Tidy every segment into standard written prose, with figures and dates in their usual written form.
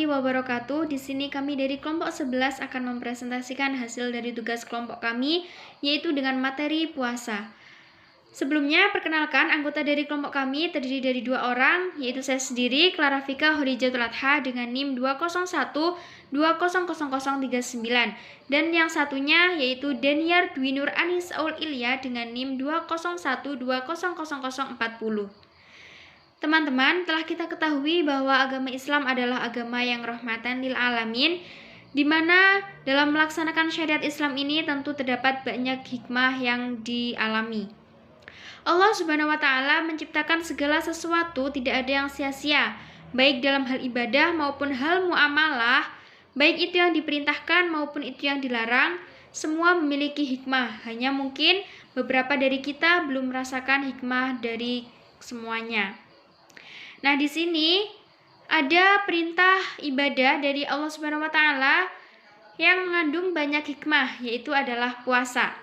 wabarakatuh. Di sini kami dari kelompok 11 akan mempresentasikan hasil dari tugas kelompok kami, yaitu dengan materi puasa. Sebelumnya, perkenalkan anggota dari kelompok kami terdiri dari 2 orang, yaitu saya sendiri, Clarafika Horijatul Adha dengan NIM 201200039, dan yang satunya yaitu Daniar Dwi Nur Anis Aul Ilya dengan NIM 201200040. Teman-teman, telah kita ketahui bahwa agama Islam adalah agama yang rahmatan lil alamin, di mana dalam melaksanakan syariat Islam ini tentu terdapat banyak hikmah yang dialami. Allah Subhanahu wa Ta'ala menciptakan segala sesuatu, tidak ada yang sia-sia, baik dalam hal ibadah maupun hal muamalah, baik itu yang diperintahkan maupun itu yang dilarang, semua memiliki hikmah. Hanya mungkin beberapa dari kita belum merasakan hikmah dari semuanya. Nah, di sini ada perintah ibadah dari Allah Subhanahu wa Ta'ala yang mengandung banyak hikmah, yaitu adalah puasa.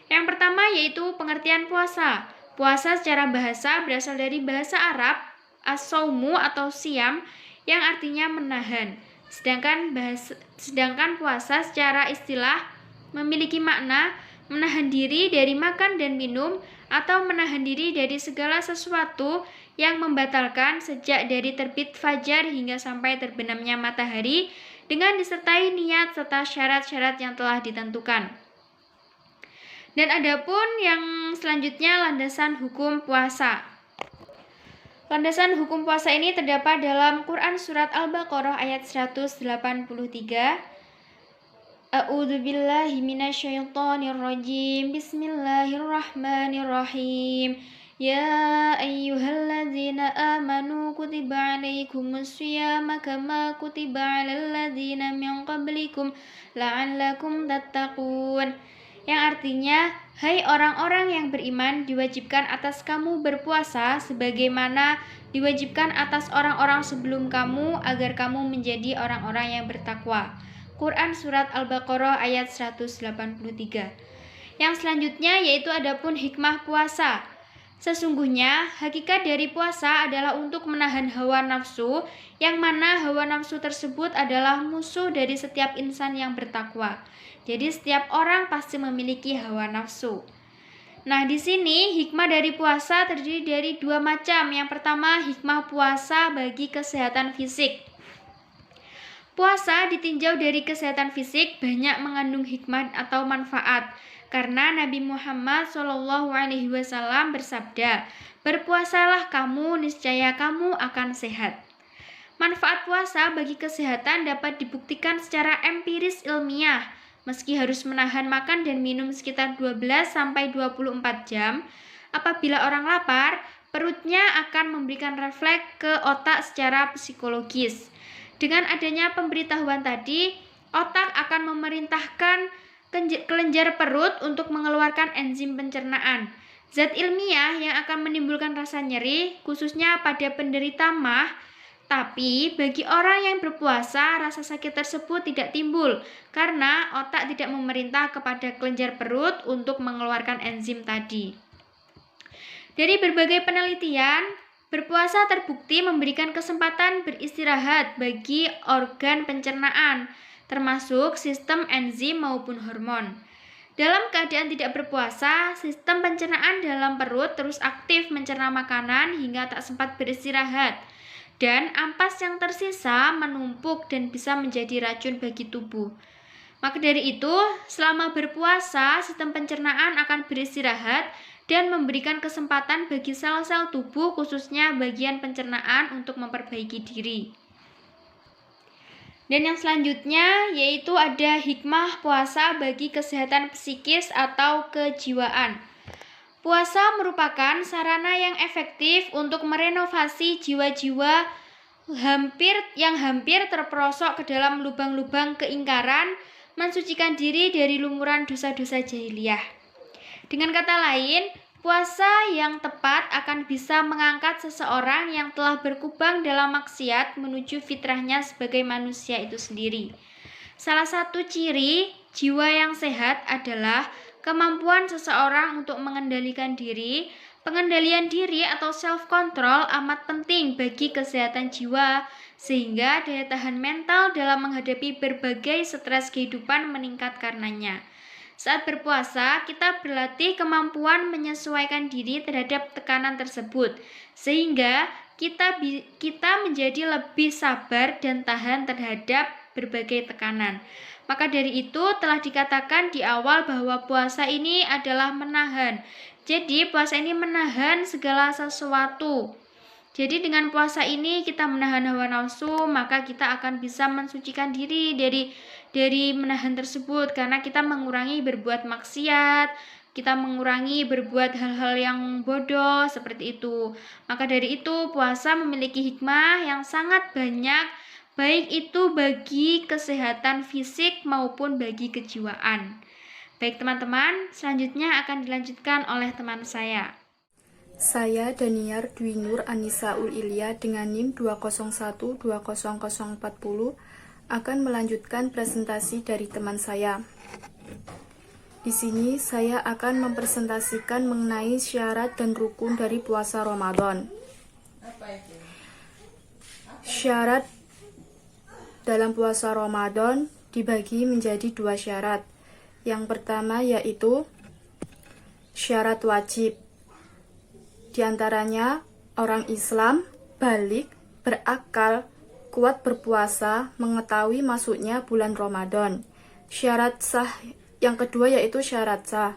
Yang pertama yaitu pengertian puasa. Puasa secara bahasa berasal dari bahasa Arab as-saumu atau siam yang artinya menahan. Sedangkan puasa secara istilah memiliki makna menahan diri dari makan dan minum atau menahan diri dari segala sesuatu yang membatalkan sejak dari terbit fajar hingga sampai terbenamnya matahari dengan disertai niat serta syarat-syarat yang telah ditentukan. Dan adapun yang selanjutnya landasan hukum puasa. Landasan hukum puasa ini terdapat dalam Quran surat Al-Baqarah ayat 183. A'udzubillahi minasyaitonirrajim. Bismillahirrahmanirrahim. Ya ayyuhalladzina amanu kutiba alaikumus syiyama kama kutiba alal ladzina min qablikum la'allakum tattaqun. Yang artinya, hai orang-orang yang beriman, diwajibkan atas kamu berpuasa sebagaimana diwajibkan atas orang-orang sebelum kamu agar kamu menjadi orang-orang yang bertakwa. Quran surat Al-Baqarah ayat 183. Yang selanjutnya yaitu adapun hikmah puasa. Sesungguhnya, hakikat dari puasa adalah untuk menahan hawa nafsu, yang mana hawa nafsu tersebut adalah musuh dari setiap insan yang bertakwa. Jadi setiap orang pasti memiliki hawa nafsu. Nah, di sini hikmah dari puasa terdiri dari 2 macam. Yang pertama, hikmah puasa bagi kesehatan fisik. Puasa ditinjau dari kesehatan fisik banyak mengandung hikmah atau manfaat. Karena Nabi Muhammad SAW bersabda, berpuasalah kamu, niscaya kamu akan sehat. Manfaat puasa bagi kesehatan dapat dibuktikan secara empiris ilmiah. Meski harus menahan makan dan minum sekitar 12-24 jam, apabila orang lapar, perutnya akan memberikan refleks ke otak secara psikologis. Dengan adanya pemberitahuan tadi, otak akan memerintahkan kelenjar perut untuk mengeluarkan enzim pencernaan. Zat ilmiah yang akan menimbulkan rasa nyeri, khususnya pada penderita MAH. Tapi bagi orang yang berpuasa, rasa sakit tersebut tidak timbul karena otak tidak memerintah kepada kelenjar perut untuk mengeluarkan enzim tadi. Dari berbagai penelitian, berpuasa terbukti memberikan kesempatan beristirahat bagi organ pencernaan, termasuk sistem enzim maupun hormon. Dalam keadaan tidak berpuasa, sistem pencernaan dalam perut terus aktif mencerna makanan hingga tak sempat beristirahat. Dan ampas yang tersisa menumpuk dan bisa menjadi racun bagi tubuh. Maka dari itu, selama berpuasa, sistem pencernaan akan beristirahat dan memberikan kesempatan bagi sel-sel tubuh, khususnya bagian pencernaan, untuk memperbaiki diri. Dan yang selanjutnya yaitu ada hikmah puasa bagi kesehatan psikis atau kejiwaan. Puasa merupakan sarana yang efektif untuk merenovasi jiwa-jiwa yang hampir terperosok ke dalam lubang-lubang keingkaran, mensucikan diri dari lumuran dosa-dosa jahiliyah. Dengan kata lain, puasa yang tepat akan bisa mengangkat seseorang yang telah berkubang dalam maksiat menuju fitrahnya sebagai manusia itu sendiri. Salah satu ciri jiwa yang sehat adalah kemampuan seseorang untuk mengendalikan diri, Pengendalian diri atau self-control amat penting bagi kesehatan jiwa, sehingga daya tahan mental dalam menghadapi berbagai stres kehidupan meningkat karenanya. Saat berpuasa, kita berlatih kemampuan menyesuaikan diri terhadap tekanan tersebut, sehingga kita menjadi lebih sabar dan tahan terhadap berbagai tekanan. Maka dari itu telah dikatakan di awal bahwa puasa ini adalah menahan. Jadi puasa ini menahan segala sesuatu. Jadi dengan puasa ini kita menahan hawa nafsu, maka kita akan bisa mensucikan diri dari menahan tersebut, karena kita mengurangi berbuat maksiat, kita mengurangi berbuat hal-hal yang bodoh seperti itu. Maka dari itu puasa memiliki hikmah yang sangat banyak, baik itu bagi kesehatan fisik maupun bagi kejiwaan. Baik teman-teman, selanjutnya akan dilanjutkan oleh teman saya. Saya Daniar Dwi Nur Anissa Ul Ilya dengan NIM 201-20040 akan melanjutkan presentasi dari teman saya. Di sini saya akan mempresentasikan mengenai syarat dan rukun dari puasa Ramadan. Syarat dalam puasa Ramadan dibagi menjadi 2 syarat. Yang pertama yaitu syarat wajib. Di antaranya orang Islam, balik, berakal, kuat berpuasa, mengetahui masuknya bulan Ramadan. Syarat sah yang kedua yaitu syarat sah.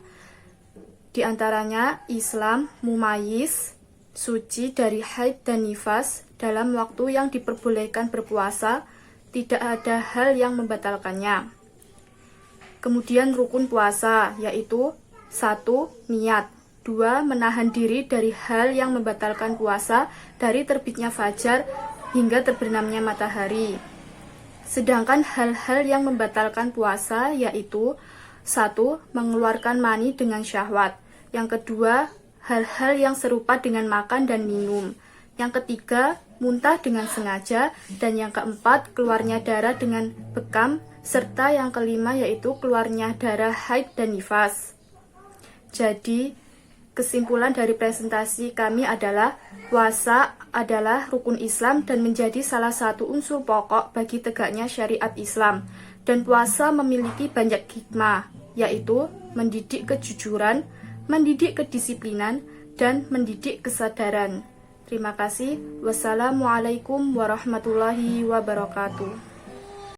Di antaranya Islam, mumayyiz, suci dari haid dan nifas dalam waktu yang diperbolehkan berpuasa, tidak ada hal yang membatalkannya. Kemudian rukun puasa yaitu 1. Niat, 2. Menahan diri dari hal yang membatalkan puasa dari terbitnya fajar hingga terbenamnya matahari. Sedangkan hal-hal yang membatalkan puasa yaitu 1. Mengeluarkan mani dengan syahwat. Yang kedua, hal-hal yang serupa dengan makan dan minum. Yang ketiga, muntah dengan sengaja. Dan yang keempat, keluarnya darah dengan bekam. Serta yang kelima yaitu keluarnya darah haid dan nifas. Jadi, kesimpulan dari presentasi kami adalah puasa adalah rukun Islam dan menjadi salah satu unsur pokok bagi tegaknya syariat Islam. Dan puasa memiliki banyak hikmah, yaitu mendidik kejujuran, mendidik kedisiplinan, dan mendidik kesadaran. Terima kasih. Wassalamualaikum warahmatullahi wabarakatuh.